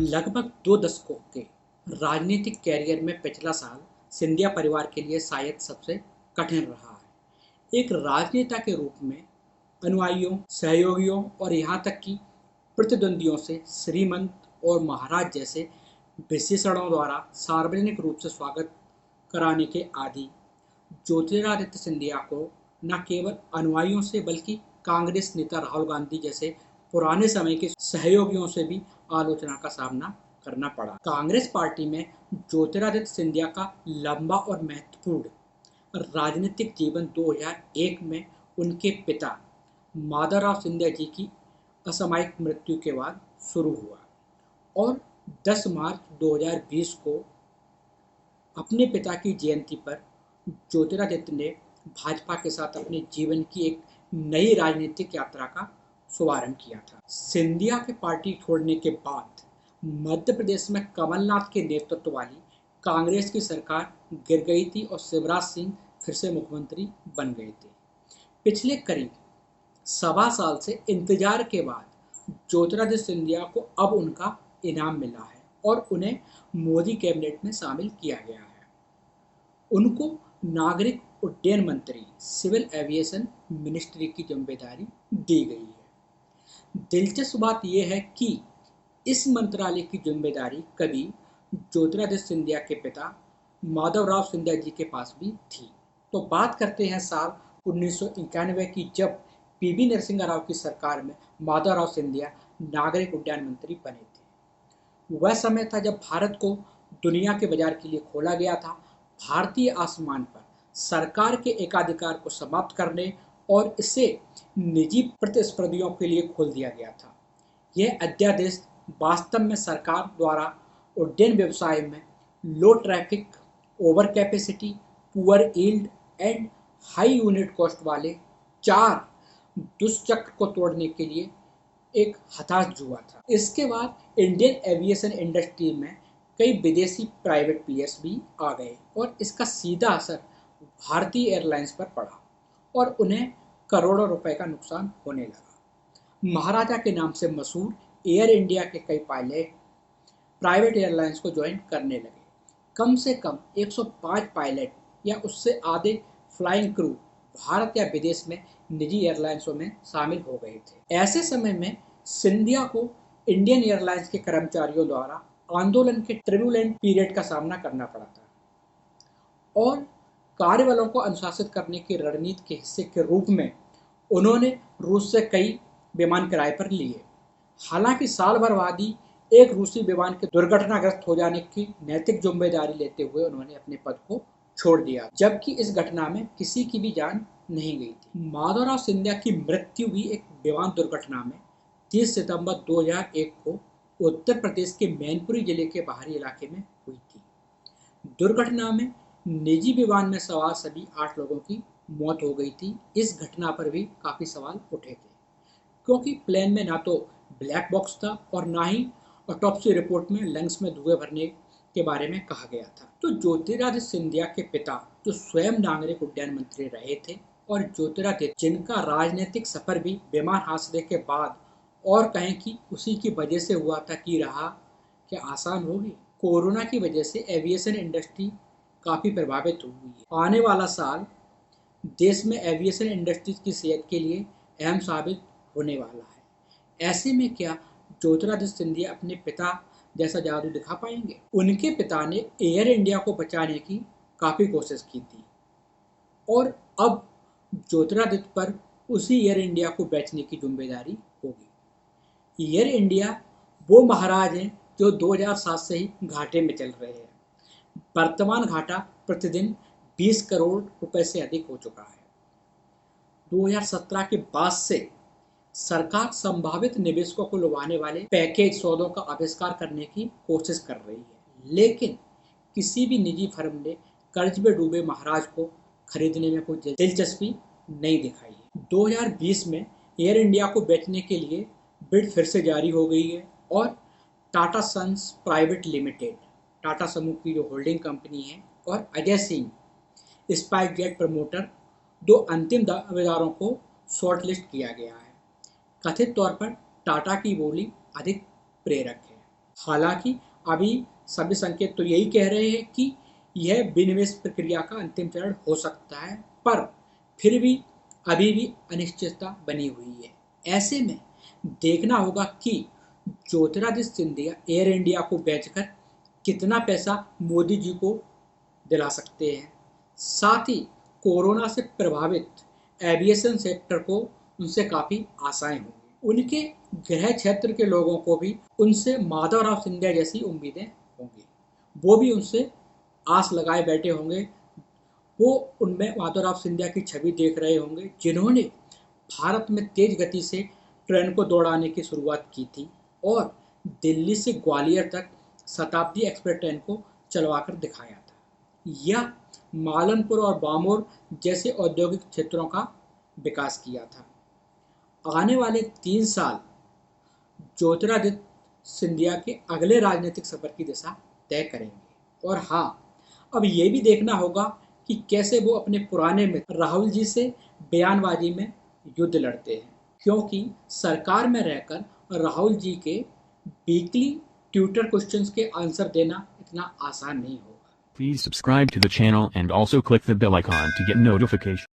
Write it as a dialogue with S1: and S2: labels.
S1: लगभग 2 दशकों के राजनीतिक कैरियर में पिछला साल सिंधिया परिवार के लिए शायद सबसे कठिन रहा है। एक राजनेता के रूप में अनुयायियों, सहयोगियों और यहाँ तक कि प्रतिद्वंदियों से श्रीमंत और महाराज जैसे विशेषणों द्वारा सार्वजनिक रूप से स्वागत कराने के आदि ज्योतिरादित्य सिंधिया को न केवल अनुयायियों से बल्कि कांग्रेस नेता राहुल गांधी जैसे पुराने समय के सहयोगियों से भी आलोचना का सामना करना पड़ा। कांग्रेस पार्टी में ज्योतिरादित्य सिंधिया का लंबा और महत्वपूर्ण राजनीतिक जीवन 2001 में उनके पिता माधवराव सिंधिया जी की असामयिक मृत्यु के बाद शुरू हुआ और 10 मार्च 2020 को अपने पिता की जयंती पर ज्योतिरादित्य ने भाजपा के साथ अपने जीवन की एक नई राजनीतिक यात्रा का शुभारंभ किया था। सिंधिया के पार्टी छोड़ने के बाद मध्य प्रदेश में कमलनाथ के नेतृत्व वाली कांग्रेस की सरकार गिर गई थी और शिवराज सिंह फिर से मुख्यमंत्री बन गए थे। पिछले करीब 1.25 साल से इंतजार के बाद ज्योतिरादित्य सिंधिया को अब उनका इनाम मिला है और उन्हें मोदी कैबिनेट में शामिल किया गया है। उनको नागरिक उड्डयन मंत्री सिविल एविएशन मिनिस्ट्री की जिम्मेदारी दी गई है। दिलचस्प बात यह है कि इस मंत्रालय की जिम्मेदारी कभी ज्योतिरादित्य सिंधिया के पिता माधवराव सिंधिया जी के पास भी थी। तो बात करते हैं साल 1991 की, जब पीवी नरसिंह राव की सरकार में माधवराव सिंधिया नागरिक उड्डयन मंत्री बने थे। वह समय था जब भारत को दुनिया के बाजार के लिए खोला गया था। भारतीय आसमान पर सरकार के एकाधिकार को समाप्त करने और इसे निजी प्रतिस्पर्धियों के लिए खोल दिया गया था। यह अध्यादेश वास्तव में सरकार द्वारा उड्डयन व्यवसाय में low traffic, over capacity, poor yield and high unit cost वाले 4 दुष्चक्र को तोड़ने के लिए एक हताश जुआ था। इसके बाद इंडियन एविएशन इंडस्ट्री में कई विदेशी प्राइवेट प्लेयर्स भी आ गए और इसका सीधा असर भारतीय एयरलाइंस पर पड़ा और उन्हें करोड़ों रुपए का नुकसान होने लगा। महाराजा के नाम से मशहूर एयर इंडिया के कई पायलट प्राइवेट एयरलाइंस को ज्वाइन करने लगे। कम से कम 105 पायलट या उससे आधे फ्लाइंग क्रू भारत या विदेश में निजी एयरलाइंसों में शामिल हो गए थे। ऐसे समय में सिंधिया को इंडियन एयरलाइंस के कर्मचारियों द्वारा आंदोलन के ट्रिब्यूलेंट पीरियड का सामना करना पड़ा था और कार्यबलों को अनुशासित करने की रणनीति के हिस्से के रूप में उन्होंने रूस से कई विमान किराए पर लिए। हालांकि साल भर बाद ही एक रूसी विमान के दुर्घटनाग्रस्त हो जाने की नैतिक जिम्मेदारी लेते हुए उन्होंने अपने पद को छोड़ दिया, जबकि इस घटना में किसी की भी जान नहीं गई थी। माधवराव सिंधिया की मृत्यु भी एक विमान दुर्घटना में 30 सितंबर 2001 को उत्तर प्रदेश के मैनपुरी जिले के बाहरी इलाके में हुई थी। दुर्घटना में निजी विमान में सवार सभी 8 लोगों की मौत हो गई थी। इस घटना पर भी काफी सवाल उठे थे, क्योंकि प्लेन में ना तो ब्लैक बॉक्स था और ना ही ऑटोप्सी रिपोर्ट में लंग्स में धुएं भरने के बारे में कहा गया था। तो ज्योतिरादित्य सिंधिया के पिता जो स्वयं नागरिक उड्डयन मंत्री रहे थे और ज्योतिरादित्य जिनका राजनीतिक सफर भी विमान हादसे के बाद और कहें कि उसी की वजह से हुआ था कि रहा क्या आसान होगी। कोरोना की वजह से एविएशन इंडस्ट्री काफ़ी प्रभावित हुई है। आने वाला साल देश में एविएशन इंडस्ट्री की सेहत के लिए अहम साबित होने वाला है। ऐसे में क्या ज्योतिरादित्य सिंधिया अपने पिता जैसा जादू दिखा पाएंगे? उनके पिता ने एयर इंडिया को बचाने की काफ़ी कोशिश की थी और अब ज्योतिरादित्य पर उसी एयर इंडिया को बेचने की जिम्मेदारी होगी। एयर इंडिया वो महाराज हैं जो 2007 से ही घाटे में चल रहे हैं। वर्तमान घाटा प्रतिदिन 20 करोड़ रुपए से अधिक हो चुका है। 2017 के बाद से सरकार संभावित निवेशकों को लुभाने वाले पैकेज सौदों का आविष्कार करने की कोशिश कर रही है, लेकिन किसी भी निजी फर्म ने कर्ज में डूबे महाराज को खरीदने में कोई दिलचस्पी नहीं दिखाई है। 2020 में एयर इंडिया को बेचने के लिए बिड फिर से जारी हो गई है और Tata sons private limited, Tata समूह की जो होल्डिंग कंपनी है, और Ajay Singh SpiceJet promoter, 2 अंतिम दावेदारों को शॉर्टलिस्ट किया गया है। कथित तौर पर टाटा की बोली अधिक प्रेरक है। हालांकि अभी सभी संकेत तो यही कह रहे हैं कि यह विनिवेश प्रक्रिया का अंतिम चरण हो सकता है, पर फिर भी अभी भी अनिश्चितता बनी हुई है। ऐसे में देखना होगा कि ज्योतिरादित्य सिंधिया एयर इंडिया को बेचकर कितना पैसा मोदी जी को दिला सकते हैं। साथ ही कोरोना से प्रभावित एविएशन सेक्टर को उनसे काफ़ी आशाएं होंगी। उनके गृह क्षेत्र के लोगों को भी उनसे माधवराव सिंधिया जैसी उम्मीदें होंगी। वो भी उनसे आस लगाए बैठे होंगे। वो उनमें माधवराव सिंधिया की छवि देख रहे होंगे, जिन्होंने भारत में तेज गति से ट्रेन को दौड़ाने की शुरुआत की थी और दिल्ली से ग्वालियर तक शताब्दी एक्सप्रेस ट्रेन को चलवाकर दिखाया था। यह मालनपुर और बामोर जैसे औद्योगिक क्षेत्रों का विकास किया था। आने वाले 3 साल ज्योतिरादित्य सिंधिया के अगले राजनीतिक सफर की दिशा तय करेंगे। और हाँ, अब ये भी देखना होगा कि कैसे वो अपने पुराने मित्र राहुल जी से बयानबाजी में युद्ध लड़ते हैं, क्योंकि सरकार में रहकर राहुल जी के वीकली ट्विटर क्वेश्चंस के आंसर देना इतना आसान नहीं होगा।
S2: Please subscribe to the channel and also click the bell icon to get notifications.